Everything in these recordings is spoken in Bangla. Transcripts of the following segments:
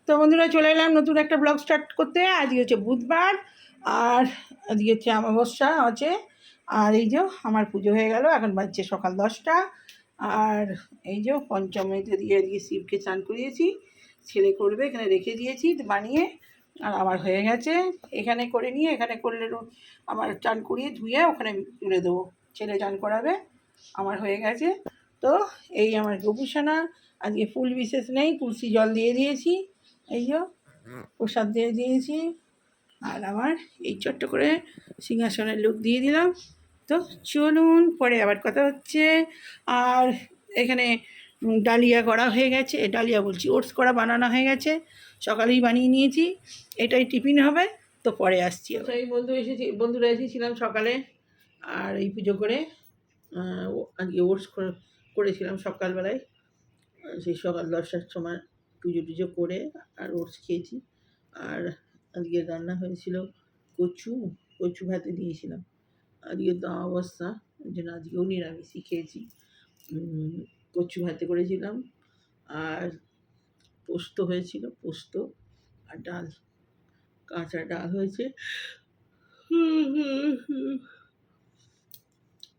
তো বন্ধুরা চলে এলাম নতুন একটা ব্লগ স্টার্ট করতে। আজকে হচ্ছে বুধবার, আর আজকে হচ্ছে অমাবস্যা আছে। আর এই যে আমার পুজো হয়ে গেল, এখন বাজছে সকাল 10টা। আর এই যে পঞ্চমীতে দিয়ে দিয়ে শিবকে চান করিয়েছি, ছেলে করবে, এখানে রেখে দিয়েছি বানিয়ে। আর আমার হয়ে গেছে, এখানে করে নিয়ে এখানে করলে আমার চান করিয়ে ধুয়ে ওখানে তুলে দেবো, ছেলে চান করাবে। আমার হয়ে গেছে। তো এই আমার গোপুসোনা, আজকে ফুল বিশেষ নেই, তুলসী জল দিয়ে দিয়েছি, এই যে প্রসাদ দিয়ে দিয়েছি। আর আমার এই ছোট্ট করে সিংহাসনের লুক দিয়ে দিলাম। তো চলুন, পরে আবার কথা হচ্ছে। আর এখানে ডালিয়া করা হয়ে গেছে, ডালিয়া বলছি, ওটস করা বানানো হয়ে গেছে, সকালেই বানিয়ে নিয়েছি, এটাই টিফিন হবে। তো পরে আসছি। এই বন্ধুরা এসেছিলাম সকালে, আর এই পুজো করে আজকে ওটস করেছিলাম সকালবেলায়। সেই সকাল 10টার সময় পুজো টুজো করে আর ওটস খেয়েছি। আর আজকে রান্না হয়েছিল কচু ভাতে দিয়েছিলাম। আজকে তো অবস্থা, ওই জন্য আজকেও নিরামিষই খেয়েছি। কচু ভাতে করেছিলাম, আর পোস্ত হয়েছিল, পোস্ত আর ডাল, কাঁচা ডাল হয়েছে,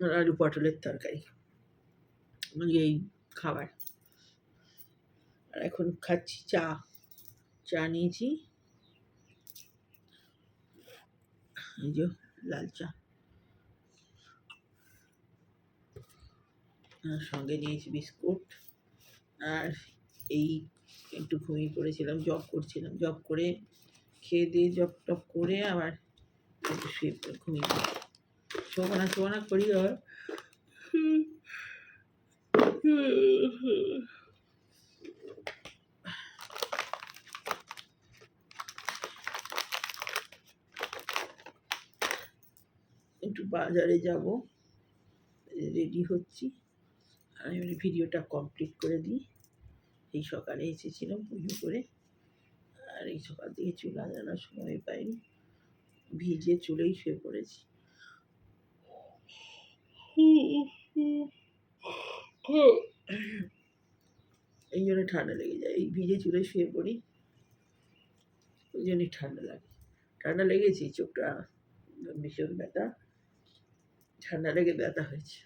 আর আলু পটলের তরকারি, এই খাবার। আর এখন খাচ্ছি চা নিয়েছি, এই যে লাল চা, আর সঙ্গে নিয়েছি বিস্কুট। আর এই একটু ঘুমিয়ে পড়েছিলাম, জব করছিলাম, জব করে খেয়ে দিয়ে জব টপ করে আবার একটু শুয়ে ঘুমিয়ে শোভনা করি। আর একটু বাজারে যাব, রেডি হচ্ছি। আর আমি ভিডিওটা কমপ্লিট করে দিই। এই সকালে এসেছিলাম পুজো করে, আর এই সকাল থেকে চুল আজানোর সময় পাইনি, ভিজে চুলেই শুয়ে পড়েছি। এই জন্য ঠান্ডা লেগে যায়, এই ভিজে চুলে শুয়ে পড়ি, ওই জন্যই ঠান্ডা লেগেছে, চোখটা ভীষণ ব্যথা, ঠান্ডা লেগে ব্যথা হয়েছে।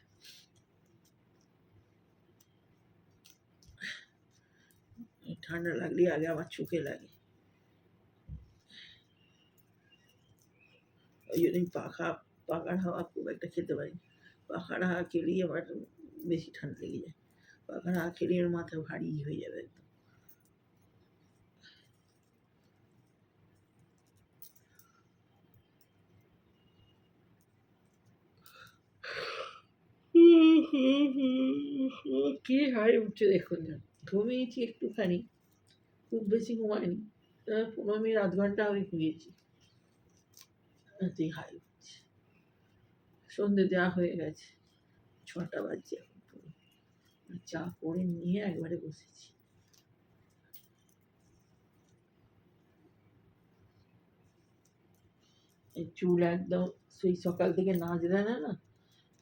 ঠান্ডা লাগলে আগে আমার চোখে লাগে, ওই জন্যই পাখার হাওয়া খুব একটা খেতে পারি। পাখার হাওয়া খেলেই আমার বেশি ঠান্ডা লেগে যায়, পাখার হাওয়া খেলেই আমার মাথা ভারী হয়ে যাবে একদম। কি হাই উঠছে দেখুন, ঘুমিয়েছি একটুখানি, খুব বেশি ঘুমায়নি, 15 মিনিট আধ ঘন্টা আমি ঘুমিয়েছি, হাই উঠছে। সন্ধে দেওয়া হয়ে গেছে, 6টা বাজছে, এখন চা করে নিয়ে একবারে বসেছি। এই চুল একদম সেই সকাল থেকে নাচ দেয় না,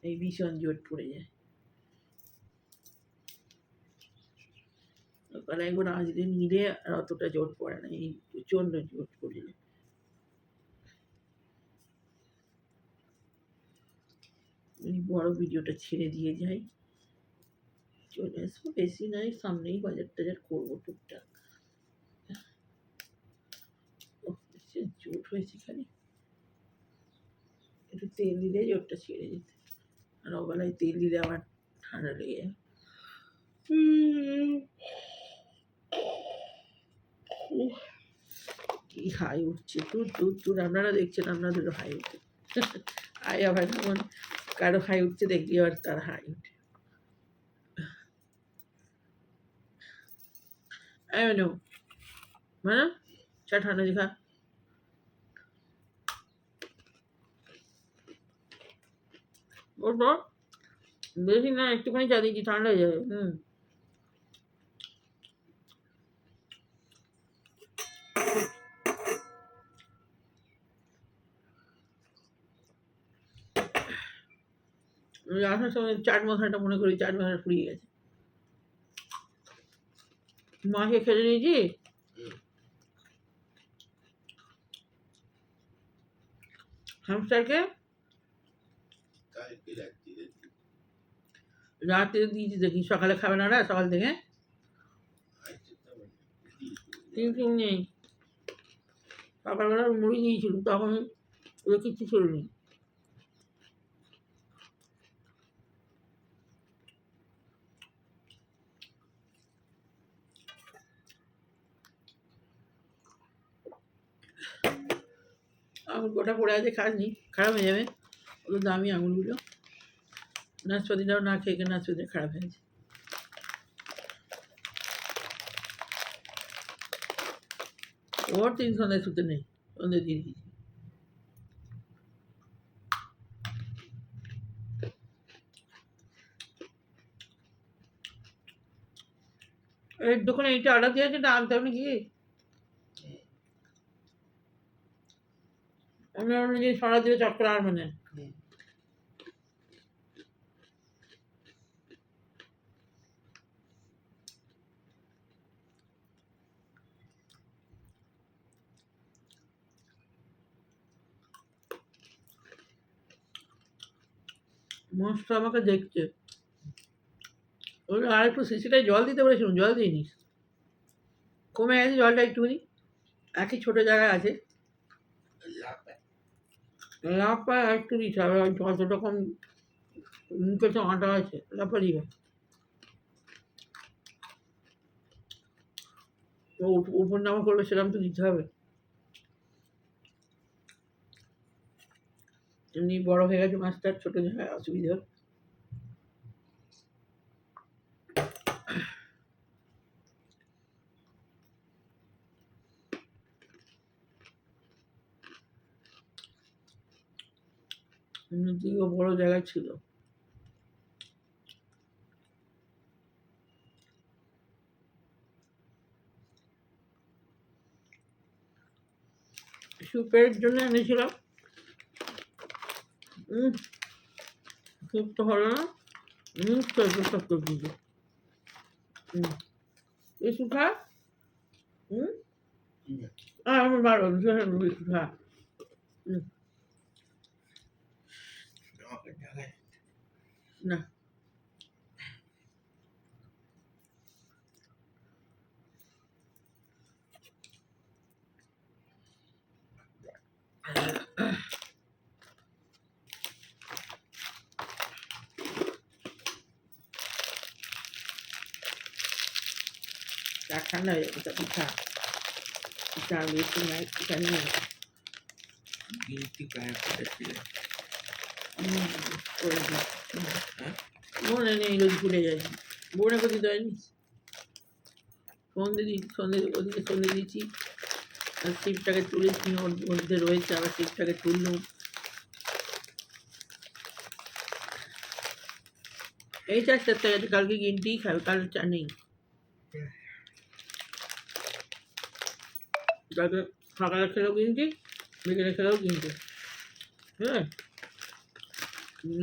এই ভীষণ জোট পড়ে যায়। সকালে একবার আজকে নিলে আর অতটা জোট পড়ে না, এই প্রচণ্ড জোট পড়ে যায়। বড় ভিডিওটা ছেড়ে দিয়ে যাই, চলে আসবো, বেশি নয়, সামনেই বাজার টাজার করবো টুকটাক। জোট হয়েছে খালি, একটু তেল দিলে জোরটা ছেড়ে যেত, আর ওবেলায় তেল দিলে আবার ঠান্ডা লেগে যায়। কি হাই উঠছে, তুর আপনারা দেখছেন, আপনাদেরও হাই উঠে। হাই আবার যেমন কারো হাই উঠছে দেখলি আবার তার হাই উঠে। মানে চা ঠান্ডা দেখা ওটা বেশি না, একটুখানি চা দিয়েছি, ঠান্ডা হয়ে যাবে। আসার সময় চাট মশলাটা মনে করি চাট মশলা ফুরিয়ে গেছে, মাকে খেলে নিয়েছি, হ্যামস্টারকে রাতে দিয়েছি দেখি, সকালে খাবে না ওরা সকাল থেকে। কিন্তু নেই, সকালবেলা মুড়ি দিয়েছিল তখন ওদের কিচ্ছু ছিল নি। আঙুর গোটা পড়ে আছে, খাসনি, খারাপ হয়ে যাবে। ওগুলো দামি আঙুরগুলো, নাশপাতিটাও না খেয়ে নাশপাতি খারাপ হয়েছে। ওর 3 সন্ধ্যায় শুতে নেই, সন্ধ্যে দিয়ে দিয়েছি। এর দোকানে এইটা অর্ডার দিয়েছে, এটা আনতে হবে কি? অন্য অন্য জিনিস অর্ডার দিলে চট করে আর মানে মশটা আমাকে দেখছে। ওই আর একটু শিশিটায় জল দিতে বলেছিলাম, জল দিইনি, কমে গেছে জলটা একটুখানি, একই ছোটো জায়গায় আছে। লাফা একটু দিতে হবে, ওই যতটা কম মুখে তো আটা আছে, লাফা দিবে। তো উপর নামা করবে সেরকম তো দিতে হবে। এমনি বড় হয়ে গেছে মাছটা, ছোটো জায়গায় অসুবিধা। এমনিতেও বড় জায়গা ছিল। স্যুপের জন্য এনেছিলাম, স্যুপ তো হলো না, শক্ত দিয়েছে। এই স্যুপ খা, আমার ভালো খা। না চা ঠান্ডা হয়ে যাবে, পিঠা পিঠা বেশি নাই, পিঠা নিয়ে মনে নেই, রোজ ভুলে যাই, মনে করে দিতে হয়নি। ওদিকে সন্ধে দিয়েছি, আর শিবটাকে তুলেছি, ওর মধ্যে রয়েছে, আবার শিবটাকে তুললাম। এই চা চারটে গেছে, কালকে গ্রিন টি খাবে, কাল চা নেই। কালকে সকালে খেলেও গ্রিন টি, বিকেলে খেলেও গ্রিন টি, হ্যাঁ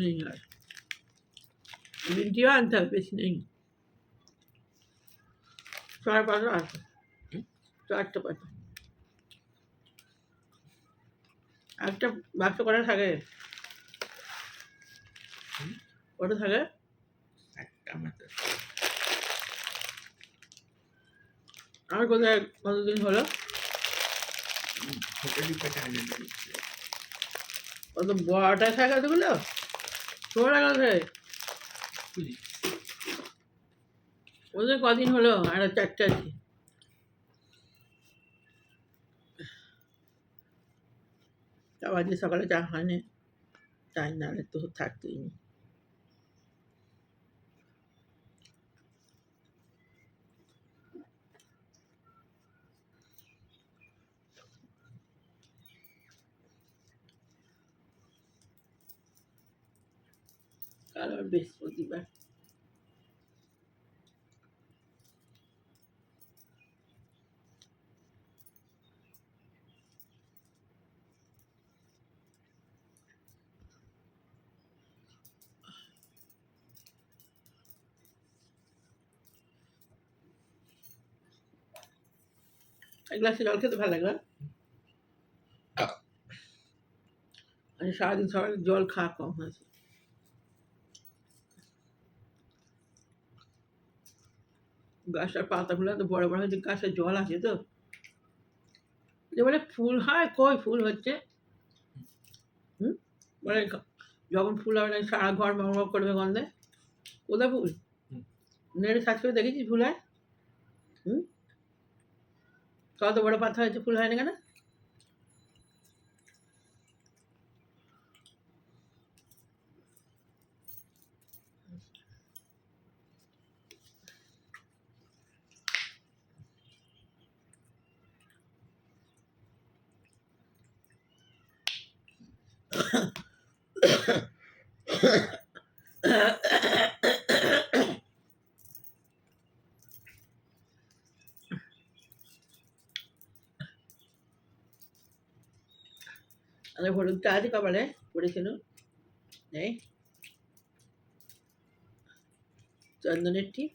নেই আর। গ্রিন টিও আনতে হবে, বেশি নেই, 4-5 আছে, 4-5 একটা বাক্স কটা থাকে, কটা থাকে আর কোথায় কতদিন হলো, কত বড়টাই থাকে এতগুলো, ছোটা কোথায় ওদের কদিন হলো, আর 4টে আছে। তাও আজকে সকালে চা হয়নি, তাই নাহলে তো থাকতেই নি। কাল আর বৃহস্পতিবার, এক গ্লাসে জল খেতে ভালো লাগবে। মানে সারাদিন সকালে জল খাওয়া কম হয়েছে। গাছটার পাতাগুলো তো বড় বড় হয়েছে, গাছের জল আছে তো। যে বলে ফুল হয়, কই ফুল হচ্ছে? হুম, বলে যখন ফুল হবে না সারা ঘর মরমর করবে গন্ধে। কোথায় ফুল? নেড়ে সাজ করে দেখেছিস ফুল হয়? হুম, কত বড় পাতা হয়েছে, ফুল হয় না কেন? আমি হলুদটা আছে কপালে পড়েছিল, নেই চন্দনের টিপ।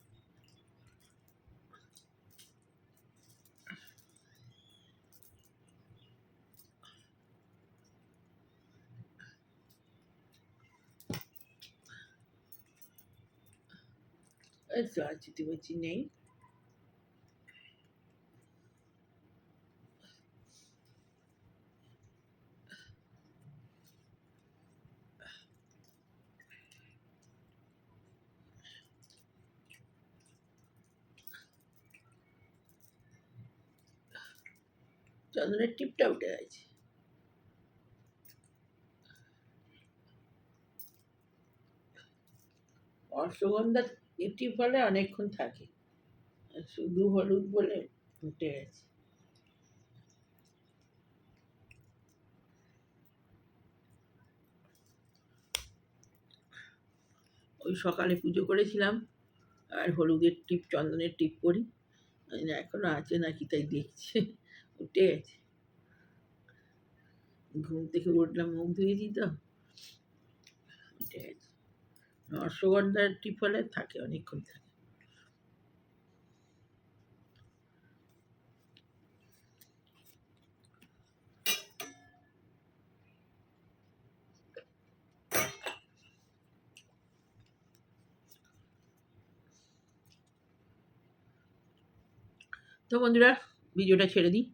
চিঠি বলছি নেই। চন্দনের টিপটা উঠে গেছে। অশ্বগন্ধা টিপ বলে অনেকক্ষণ থাকে, আর শুধু হলুদ বলে উঠে গেছে। ওই সকালে পুজো করেছিলাম, আর হলুদের টিপ চন্দনের টিপ করি, এখনো আছে নাকি তাই দেখছে। উঠে গেছে। ঘুম থেকে উঠলাম, মুখ ধুয়েছি তো উঠে গেছে। অশ্বগন্ধার টিপ হলে থাকে, অনেকক্ষণ থাকে। তো বন্ধুরা, ভিডিওটা ছেড়ে দিই,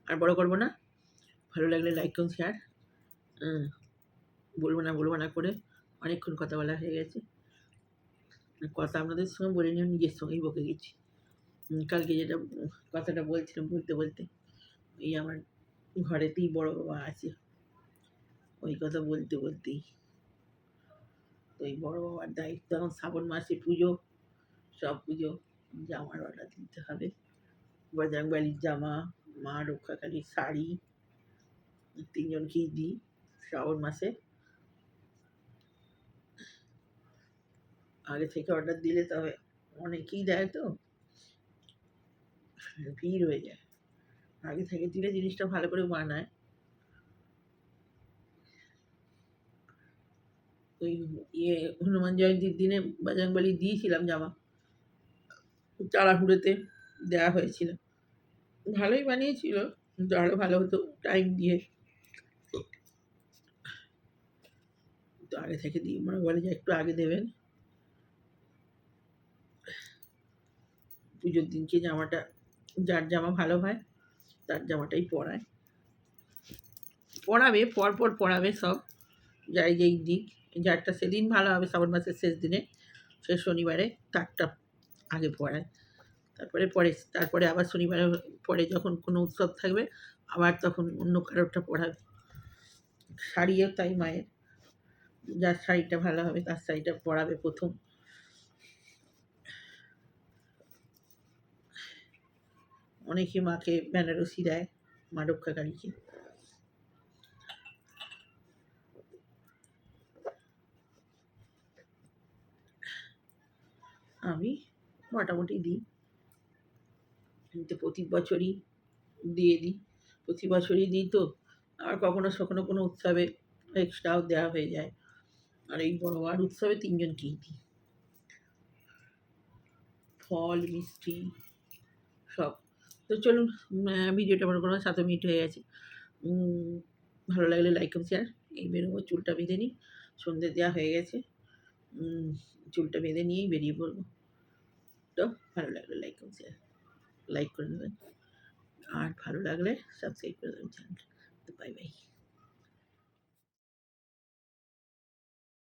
আর বড় করবো না। ভালো লাগলে লাইক করুন, শেয়ার। বলবো না করে অনেকক্ষণ কথা বলা হয়ে গেছে। কথা আপনাদের সঙ্গে বলে নিয়ে নিজের সঙ্গেই বকে গেছি। কালকে যেটা কথাটা বলছিলাম বলতে এই আমার ঘরেতেই বড় বাবা আছে, ওই কথা বলতেই তো এই বড় বাবার দায়িত্ব। এখন শ্রাবণ মাসে পুজো, সব পুজো জামার অর্ডার দিতে হবে। বজরংবলির জামা, মা রক্ষাকালীর শাড়ি, তিনজনকেই দিই শ্রাবণ মাসে। আগে থেকে অর্ডার দিলে তবে অনেকেই দেয় তো, ভিড় হয়ে যায়। আগে থেকে দিলে জিনিসটা ভালো করে বানায়। ওই হনুমান জয়ন্তীর দিনে বজরংবলী দিয়েছিলাম জামা, তাড়াহুড়োতে দেওয়া হয়েছিল। ভালোই বানিয়েছিল, কিন্তু আরও ভালো হতো টাইম দিয়ে। তো আগে থেকে দিই, মনে বলে যে একটু আগে দেবেন। পুজোর দিনকে জামাটা, যার জামা ভালো হয় তার জামাটাই পরাবে, পরপর পরাবে সব, যাই যেই দিক। যারটা সেদিন ভালো হবে শ্রাবণ মাসের শেষ দিনে, শেষ শনিবারে, তারটা আগে পরায়। তারপরে আবার শনিবারে পরে যখন কোনো উৎসব থাকবে আবার তখন অন্য কারোরটা পরাবে। শাড়িও তাই, মায়ের যার শাড়িটা ভালো হবে তার শাড়িটা পরাবে প্রথম। অনেকে মাকে বেনারসি দেয়, মা রক্ষাকালীকে। আমি মোটামুটি দিই, কিন্তু প্রতি বছরই দিই তো। আর কখনো কোনো উৎসবে এক্সট্রাও দেওয়া হয়ে যায়। আর এই বড়বার উৎসবে তিনজনকেই দিই, ফল মিষ্টি সব। তো চলুন, ভিডিওটা মনে করো 7 মিনিট হয়ে গেছে। ভালো লাগলে লাইক করুন, শেয়ার। এই বেরোবো, চুলটা বেঁধে নিই, সন্ধে দেওয়া হয়ে গেছে। চুলটা বেঁধে নিয়েই বেরিয়ে পড়বো। তো ভালো লাগলে লাইক করে দেবেন, আর ভালো লাগলে সাবস্ক্রাইব করে দেবেন চ্যানেলটা। তো বাই বাই।